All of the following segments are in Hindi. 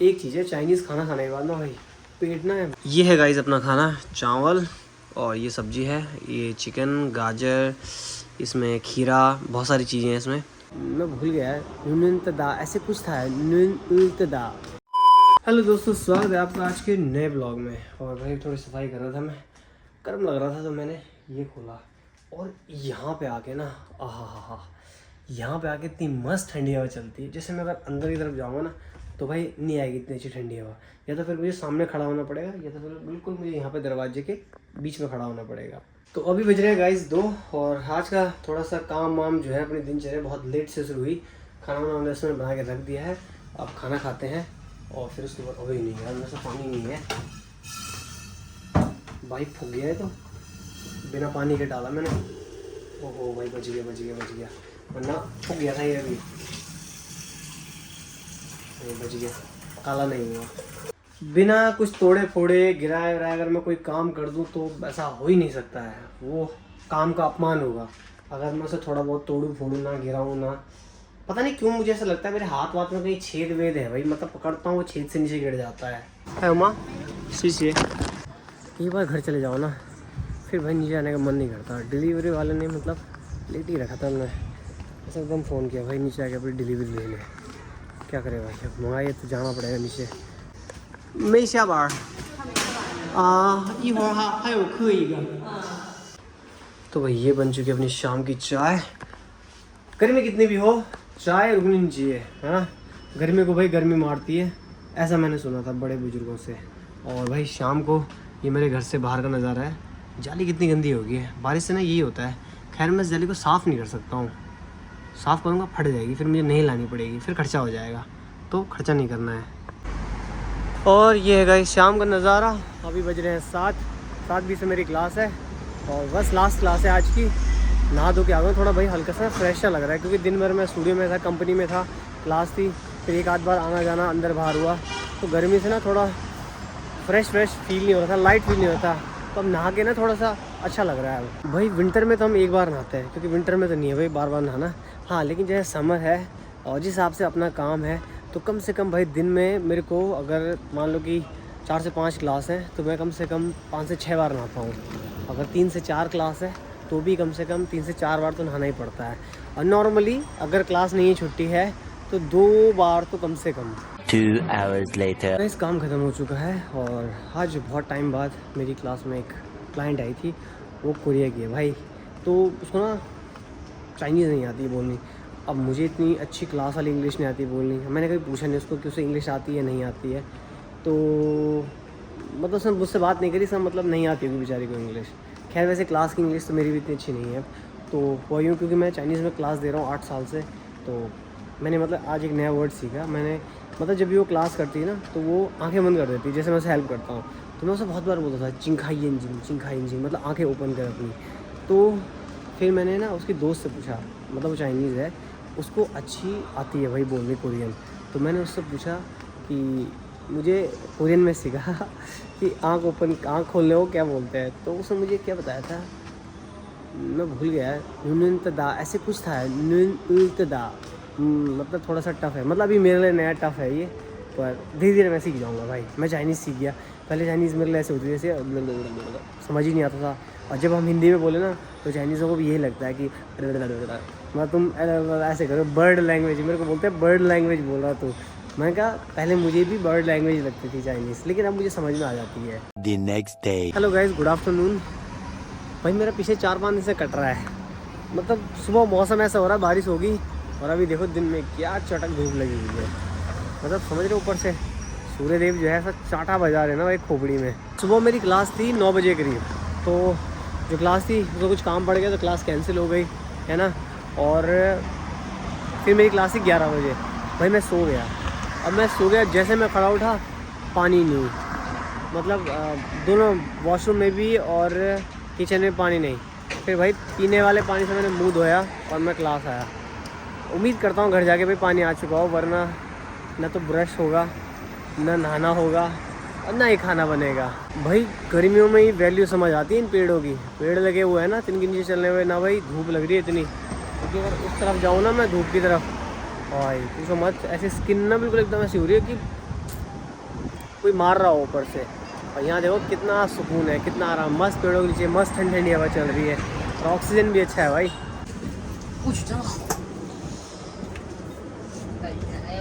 एक चीज़ है, चाइनीज़ खाना खाने के बाद ना भाई पेट ना है। ये है गाइस अपना खाना, चावल और ये सब्जी है, ये चिकन, गाजर, इसमें खीरा, बहुत सारी चीज़ें हैं इसमें। मैं भूल गया है, नुनतदा ऐसे कुछ था, नुनतदा। हेलो दोस्तों, स्वागत है आपका आज के नए ब्लॉग में। और भाई थोड़ी सफाई कर रहा था मैं, गर्म लग रहा था तो मैंने ये खोला और यहाँ पे आके ना आहा, यहाँ पे आके इतनी मस्त ठंडी हवा चलती है। जैसे मैं अगर अंदर की तरफ जाऊँगा ना तो भाई नहीं आएगी इतनी अच्छी ठंडी हवा, या तो फिर मुझे सामने खड़ा होना पड़ेगा या तो फिर बिल्कुल मुझे यहाँ पे दरवाजे के बीच में खड़ा होना पड़ेगा। तो अभी बज रहे हैं गाइस 2 और आज का थोड़ा सा काम वाम जो है अपनी दिनचर्या बहुत लेट से शुरू हुई। खाना वाना हमने इसमें बना के रख दिया है, अब खाना खाते हैं और फिर उसके बाद अभी नहीं है, अंदर से पानी नहीं है भाई, फूक गया है तो बिना पानी के डाला मैंने। ओहो भाई बच गया, वरना फूक गया था ये अभी। बच गया, काला नहीं हुआ। बिना कुछ तोड़े फोड़े गिराए वराए अगर मैं कोई काम कर दूं तो ऐसा हो ही नहीं सकता है, वो काम का अपमान होगा। अगर मैं उसे थोड़ा बहुत तोड़ूं फोड़ूं ना, गिराऊं ना, पता नहीं क्यों मुझे ऐसा लगता है मेरे हाथ वाथ में कहीं छेद वेद है भाई, मतलब पकड़ता हूँ वो छेद से नीचे गिर जाता है उमा शीशे। एक बार घर चले जाओ ना फिर भाई नीचे आने का मन नहीं करता। डिलीवरी वाले ने मतलब लेट ही रखा था, मैं ऐसा एकदम फ़ोन किया भाई नीचे आके अपनी डिलीवरी ले ले। क्या करे भाई, अब मंगाइए तो जाना पड़ेगा नीचे। मैं क्या बार तो भाई ये बन चुकी है अपनी शाम की चाय। गर्मी कितनी भी हो चाय रुकनी नहीं चाहिए, है ना। गर्मी को भाई गर्मी मारती है, ऐसा मैंने सुना था बड़े बुजुर्गों से। और भाई शाम को ये मेरे घर से बाहर का नज़ारा है, जाली कितनी गंदी हो गई है, बारिश से ना यही होता है। खैर मैं इस जाली को साफ़ नहीं कर सकता हूँ, साफ़ करूँगा फट जाएगी, फिर मुझे नहीं लानी पड़ेगी, फिर खर्चा हो जाएगा, तो खर्चा नहीं करना है। और ये है गाइस शाम का नज़ारा। अभी बज रहे हैं 7:20 से मेरी क्लास है और बस लास्ट क्लास है आज की। नहा धो के आ गया, थोड़ा भाई हल्का सा फ्रेश सा लग रहा है क्योंकि दिन भर मैं स्टूडियो में था, कंपनी में था, क्लास थी, फिर एक आध बार आना जाना अंदर बाहर हुआ, तो गर्मी से ना थोड़ा फ्रेश फील नहीं हो रहा था, लाइट फील नहीं हो रहा था। तो अब नहा के ना थोड़ा सा अच्छा लग रहा है भाई। विंटर में तो हम एक बार नहाते हैं क्योंकि विंटर में तो नहीं है भाई बार नहाना। हाँ लेकिन जैसे समर है और जिस हिसाब से अपना काम है तो कम से कम भाई दिन में मेरे को अगर मान लो कि 4 से 5 क्लास हैं तो मैं कम से कम 5 से 6 बार नहाता हूँ। अगर 3 से 4 क्लास है तो भी कम से कम 3 से 4 बार तो नहाना ही पड़ता है। और नॉर्मली अगर क्लास नहीं छुट्टी है तो 2 बार तो कम से कम। 2 hours later इस काम ख़त्म हो चुका है और आज बहुत टाइम बाद मेरी क्लास में एक क्लाइंट आई थी, वो कोरिया की है भाई, तो उसको ना चाइनीज़ नहीं आती बोलनी। अब मुझे इतनी अच्छी क्लास वाली इंग्लिश नहीं आती बोलनी, मैंने कभी पूछा नहीं उसको कि उसे इंग्लिश आती है नहीं आती है, तो मतलब उसने मुझसे बात नहीं करी, सब मतलब नहीं आती होगी बेचारी को इंग्लिश। खैर वैसे क्लास की इंग्लिश तो मेरी भी इतनी अच्छी नहीं है, तो वही हूँ क्योंकि मैं चाइनीज़ में क्लास दे रहा हूँ 8 साल से, तो मैंने मतलब आज एक नया वर्ड सीखा मैंने। मतलब जब भी वो क्लास करती है ना तो वो आंखें बंद कर देती है, जैसे मैं उसे हेल्प करता हूँ तो मैं उसे बहुत बार बोलता था चिंखाई इंजिन मतलब आंखें ओपन कर अपनी। तो फिर मैंने ना उसकी दोस्त से पूछा, मतलब वो चाइनीज़ है, उसको अच्छी आती है भाई बोलने कोरियन, तो मैंने उससे पूछा कि मुझे कोरियन में सीखा कि आँख खोलने को क्या बोलते हैं, तो उसने मुझे क्या बताया था मैं भूल गया है, नुनतदा ऐसे कुछ था, नुनतदा। मतलब थोड़ा सा टफ़ है, मतलब अभी मेरे लिए नया टफ़ है ये, पर धीरे धीरे मैं सीख जाऊँगा भाई। मैं चाइनीज़ सीख गया, पहले चाइनीज़ मेरे लिए ऐसे होती थी जैसे समझ ही नहीं आता था, और जब हम हिंदी में बोले ना तो चाइनीज़ों को भी यही लगता है कि मतलब तुम ऐसे करो, बर्ड लैंग्वेज मेरे को बोलते हैं, बर्ड लैंग्वेज बोल रहा तू। मैंने कहा पहले मुझे भी बर्ड लैंग्वेज लगती थी चाइनीज़, लेकिन अब मुझे समझ में आ जाती है। the next day hello guys, good afternoon. भाई मेरा पीछे 4-5 दिन से कट रहा है, मतलब सुबह मौसम ऐसा हो रहा है बारिश होगी और अभी देखो दिन में क्या चटक धूप लगी हुई है, मतलब समझ रहे हो ऊपर से सूर्य देव जो है ऐसा चाटा बजा रहे हैं ना भाई खोपड़ी में। सुबह मेरी क्लास थी 9 बजे करीब, तो जो क्लास थी उसको कुछ काम पड़ गया तो क्लास कैंसिल हो गई, है ना। और फिर मेरी क्लास थी 11 बजे, भाई मैं सो गया। अब मैं सो गया, जैसे मैं खड़ा उठा पानी नहीं, मतलब दोनों वॉशरूम में भी और किचन में पानी नहीं। फिर भाई पीने वाले पानी से मैंने मुंह धोया और मैं क्लास आया। उम्मीद करता हूँ घर जाके भाई पानी आ चुका हो, वरना ना तो ब्रश होगा ना नहाना होगा और ना ही खाना बनेगा। भाई गर्मियों में ही वैल्यू समझ आती है इन पेड़ों की, पेड़ लगे हुए हैं ना तिनके नीचे चलने हुए ना, भाई धूप लग रही है इतनी, क्योंकि अगर उस तरफ जाऊँ ना मैं धूप की तरफ, भाई पूछो मत, ऐसे स्किन ना बिल्कुल एकदम ऐसी हो रही है कि कोई मार रहा हो ऊपर से। और यहाँ देखो कितना सुकून है, कितना आराम, मस्त पेड़ों के नीचे मस्त ठंडी ठंडी हवा चल रही है और ऑक्सीजन भी अच्छा है भाई। 不许真好。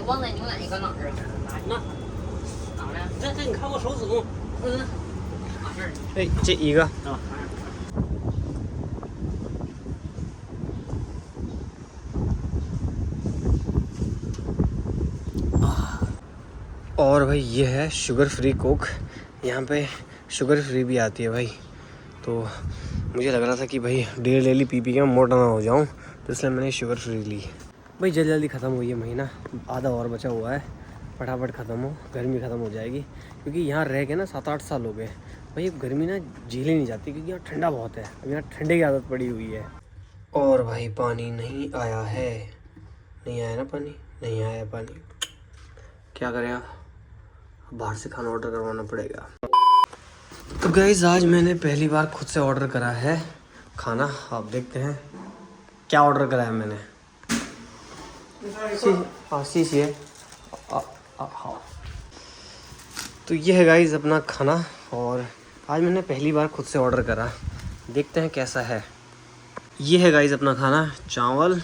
忘了牛奶一个哪儿啊？哪呢？这你看我手指头。哪事儿？哎，这一个。 और भाई ये है शुगर फ्री कोक। यहाँ पे शुगर फ्री भी आती है भाई। तो मुझे लग रहा था कि भाई डेली पी के मैं मोटा ना हो जाऊँ, तो इसलिए मैंने शुगर फ्री ली। भाई जल्दी जल्दी ख़त्म हुई है महीना, आधा और बचा हुआ है, फटाफट ख़त्म हो, गर्मी ख़त्म हो जाएगी। क्योंकि यहाँ रह के ना 7-8 साल हो गए भाई, गर्मी ना झेली नहीं जाती क्योंकि यहाँ ठंडा बहुत है। अब यहाँ ठंडे की आदत पड़ी हुई है। और भाई पानी नहीं आया है, नहीं आया ना पानी, नहीं आया पानी, क्या करें आप, बाहर से खाना ऑर्डर करवाना पड़ेगा। तो गाइस आज मैंने पहली बार खुद से ऑर्डर करा है खाना। आप देखते हैं क्या ऑर्डर करा है मैंने। सी है। हाँ, तो ये है गाइस अपना खाना, और आज मैंने पहली बार खुद से ऑर्डर करा, देखते हैं कैसा है। ये है गाइस अपना खाना, चावल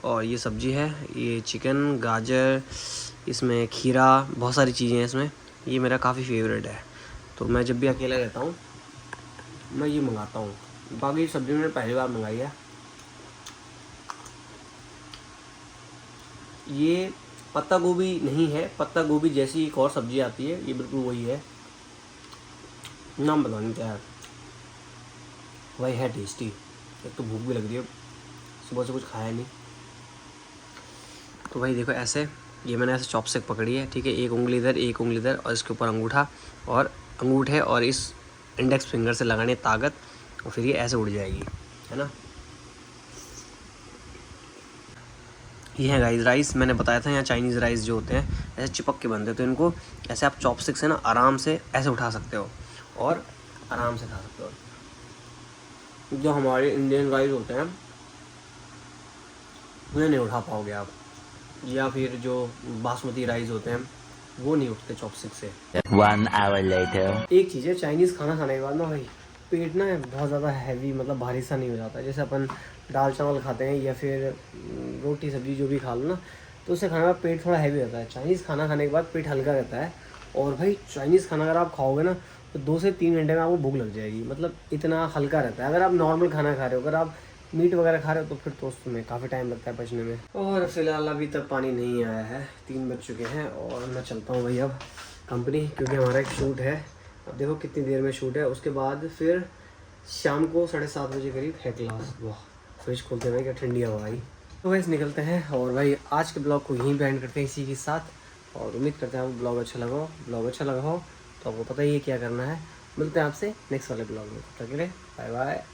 और ये सब्जी है, ये चिकन, गाजर, इसमें खीरा, बहुत सारी चीज़ें हैं इसमें। ये मेरा काफ़ी फेवरेट है, तो मैं जब भी अकेला रहता हूँ मैं ये मंगाता हूँ। बाकी सब्ज़ी मैंने पहली बार मंगाई है। ये पत्ता गोभी नहीं है, पत्ता गोभी जैसी एक और सब्ज़ी आती है, ये बिल्कुल वही है, नाम पता नहीं क्या है, वही है टेस्टी। एक तो भूख भी लग रही है, सुबह से कुछ खाया नहीं। तो भाई देखो ऐसे, ये मैंने ऐसे चॉपस्टिक पकड़ी है, ठीक है, एक उंगली इधर एक उंगली इधर, और इसके ऊपर अंगूठे और इस इंडेक्स फिंगर से लगाने ताकत, और फिर ये ऐसे उड़ जाएगी, है ना। ये है गाइस राइस, मैंने बताया था यहाँ चाइनीज़ राइस जो होते हैं ऐसे चिपक के बनते हैं, तो इनको ऐसे आप चॉपस्टिक से ना आराम से ऐसे उठा सकते हो और आराम से खा सकते हो। जो हमारे इंडियन राइस होते हैं उन्हें नहीं उठा पाओगे आप, या फिर जो बासमती राइस होते हैं वो नहीं उठते चॉपस्टिक से। 1 hour later. एक चीज़ है, चाइनीज़ खाना खाने के बाद ना भाई पेट ना बहुत ज़्यादा हैवी, मतलब भारी सा नहीं हो जाता। जैसे अपन दाल चावल खाते हैं या फिर रोटी सब्जी जो भी खा लो ना, तो उससे खाने के बाद पेट थोड़ा हैवी रहता है। चाइनीज़ खाना खाने के बाद पेट हल्का रहता है। और भाई चाइनीज़ खाना अगर आप खाओगे ना तो 2 से 3 घंटे में आपको भूख लग जाएगी, मतलब इतना हल्का रहता है। अगर आप नॉर्मल खाना खा रहे हो, अगर आप मीट वगैरह खा रहे हो तो फिर तो उसमें काफ़ी टाइम लगता है पचने में। और फिलहाल अभी तक पानी नहीं आया है, 3 बज चुके हैं और मैं चलता हूँ भाई अब कंपनी, क्योंकि हमारा एक शूट है। अब देखो कितनी देर में शूट है, उसके बाद फिर शाम को 7:30 बजे करीब है क्लास। वाह, फ्रिज खोलते हुए क्या ठंडी हवा आई। तो वैसे निकलते हैं, और भाई आज के ब्लॉग को यहीं पे एंड करते हैं इसी के साथ। और उम्मीद करते हैं आपको ब्लॉग अच्छा लगा हो तो आपको पता ही है क्या करना है। मिलते हैं आपसे नेक्स्ट वाले ब्लॉग में, तब तक के लिए बाय बाय।